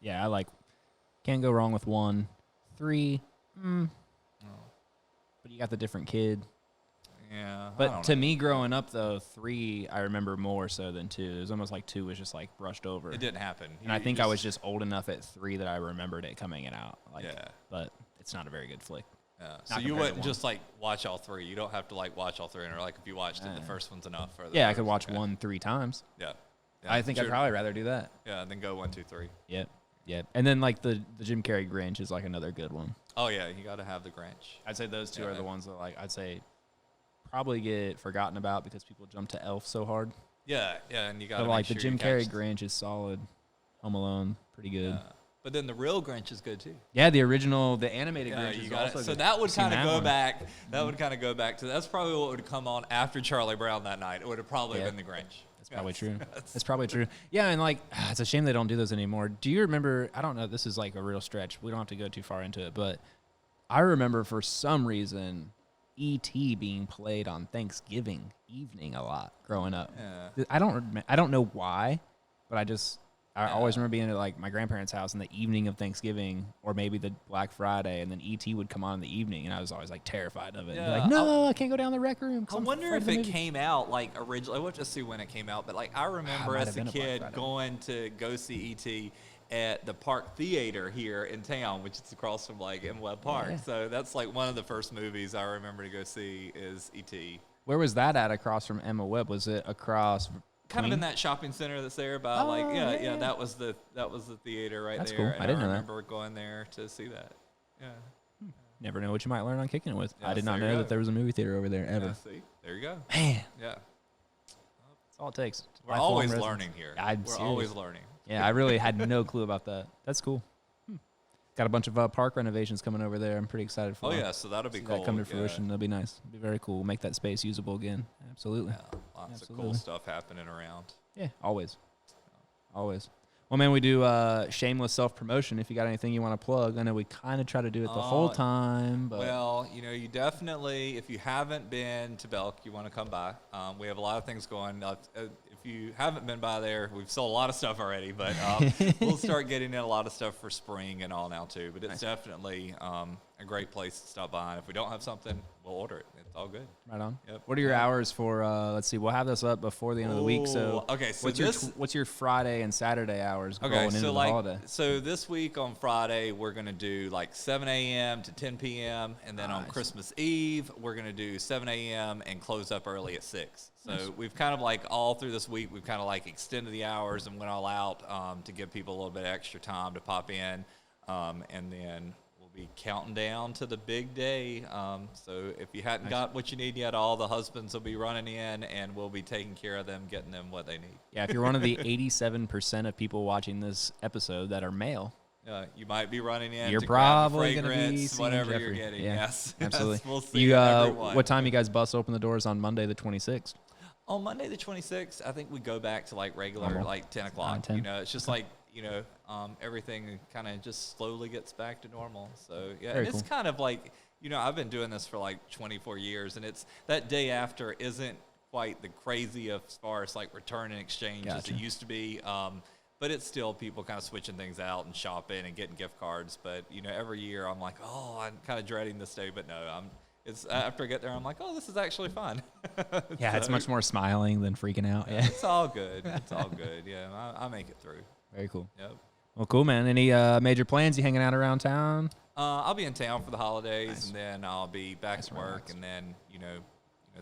Yeah, can't go wrong with 1. 3, But you got the different kid. Yeah. But to me, growing up, though, 3 I remember more so than 2. It was almost like 2 was just like brushed over. It didn't happen. And I think I was just old enough at 3 that I remembered it coming out. Yeah. But it's not a very good flick. Yeah. So you wouldn't just like watch all 3. You don't have to like watch all 3, or like if you watched it, the first one's enough. Yeah, I could watch 1 3 times. Yeah. I think I'd probably rather do that. Yeah, and then go 1, 2, 3. Yep. And then like the Jim Carrey Grinch is like another good one. Oh yeah, you got to have the Grinch. I'd say those 2 are the ones that I'd say probably get forgotten about because people jump to Elf so hard. Yeah, and you got to like the Jim Carrey Grinch is solid. Home Alone, pretty good. Yeah. But then the real Grinch is good too. Yeah, the original, the animated Grinch is also so good. that would kind of go back. That would kind of go back to, that's probably what would come on after Charlie Brown that night. It would have probably been the Grinch. That's probably true. That's probably true. Yeah, and it's a shame they don't do those anymore. Do you remember, I don't know, this is like a real stretch. We don't have to go too far into it, but I remember for some reason E.T. being played on Thanksgiving evening a lot growing up. Yeah. I don't know why, but I always remember being at like my grandparents' house in the evening of Thanksgiving, or maybe the Black Friday, and then E.T. would come on in the evening, and I was always like terrified of it. Yeah. Like, no, I can't go down the rec room. I wonder if it came out like originally. I will just see when it came out, but like I remember as a kid going to go see E.T. at the Park Theater here in town, which is across from like in Webb Park. Yeah. So that's like one of the first movies I remember to go see is E.T. Where was that at across from Emma Webb? Was it across kind of in that shopping center that's there by that was the theater right that's there. Cool. I didn't know that. I remember going there to see that. Yeah. Never know what you might learn on Kickin' with. Yeah, I did not know that there was a movie theater over there ever. Yeah, see? There you go. Man. Yeah. That's all it takes. We're always learning here. We're always learning. Yeah, I really had no clue about that. That's cool. Got a bunch of park renovations coming over there. I'm pretty excited for. Oh yeah, so that'll be cool. That come to fruition. That'll be nice. It'll be very cool. Make that space usable again. Absolutely. Yeah, lots of cool stuff happening around. Yeah, always. Well, man, we do shameless self-promotion. If you got anything you want to plug, I know we kind of try to do it the whole time. But well, you definitely, if you haven't been to Belk, you want to come by. We have a lot of things going. If you haven't been by there, we've sold a lot of stuff already, but we'll start getting in a lot of stuff for spring and all now too. But it's definitely, a great place to stop by. And if we don't have something, we'll order it. It's all good. Right on. Yep. What are your hours for? Let's see. We'll have this up before the end of the week. So okay. So what's your Friday and Saturday hours okay, going so into the like, holiday? So this week on Friday, we're going to do like 7 a.m. to 10 p.m. And then on Christmas Eve, we're going to do 7 a.m. and close up early at 6. So we've kind of like all through this week, we've kind of like extended the hours and went all out to give people a little bit of extra time to pop in. And then we'll be counting down to the big day. So if you hadn't got what you need yet, all the husbands will be running in, and we'll be taking care of them, getting them what they need. Yeah, if you're one of the 87% of people watching this episode that are male, you might be running in. You're to grab probably the going to be fragrance, seeing whatever Jeffrey. you're getting. Yeah, Yes, absolutely. We'll see you, everyone. what time you guys bust open the doors on Monday the 26th? On Monday the 26th, I think we go back to like regular, like 10 o'clock. 10. You know, it's just like, you know, everything kind of just slowly gets back to normal. So, yeah, Very and it's cool. kind of like, you know, I've been doing this for like 24 years, and it's that day after isn't quite the crazy as far as like return and exchange as it used to be. But it's still people kind of switching things out and shopping and getting gift cards. But, you know, every year I'm like, oh, I'm kind of dreading this day. But no, it's after I get there, I'm like, oh, this is actually fun. Yeah, So, it's much more smiling than freaking out. Yeah, it's all good. It's all good. Yeah, I make it through. very cool. Yep. Well, cool, man. Any major plans? You hanging out around town? I'll be in town for the holidays, and then I'll be back at work, and then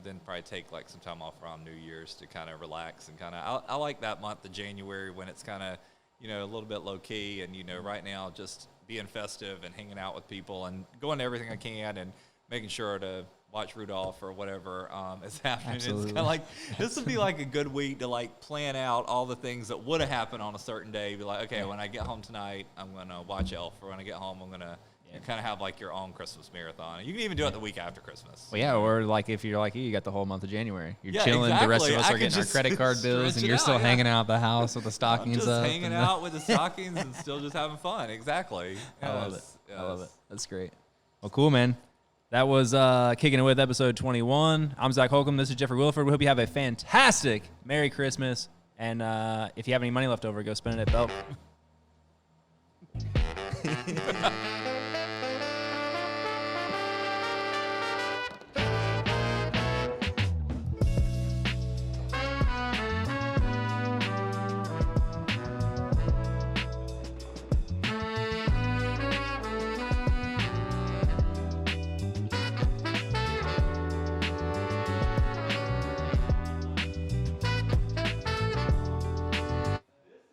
then probably take like some time off around New Year's to kind of relax and kind of. I like that month of January when it's kind of a little bit low key, and right now just being festive and hanging out with people and going to everything I can and making sure to watch Rudolph or whatever is happening. Absolutely. It's kind of like this would be like a good week to like plan out all the things that would have happened on a certain day. Be like, okay, when I get home tonight, I'm gonna watch Elf, or when I get home, I'm gonna kind of have like your own Christmas marathon. You can even do it the week after Christmas. Well, yeah, or like if you're like you got the whole month of January. You're Yeah, chilling. The rest of exactly. us I are can getting our just credit card bills, stretch and it you're out, still yeah. hanging out at the house with the stockings just up. hanging and out with the stockings and still just having fun. Exactly. I love it. Yes, I love it. yes. That's great. Well, cool, man. That was Kicking It With episode 21. I'm Zac Holcomb. This is Jeffrey Williford. We hope you have a fantastic Merry Christmas. And if you have any money left over, go spend it at Belk.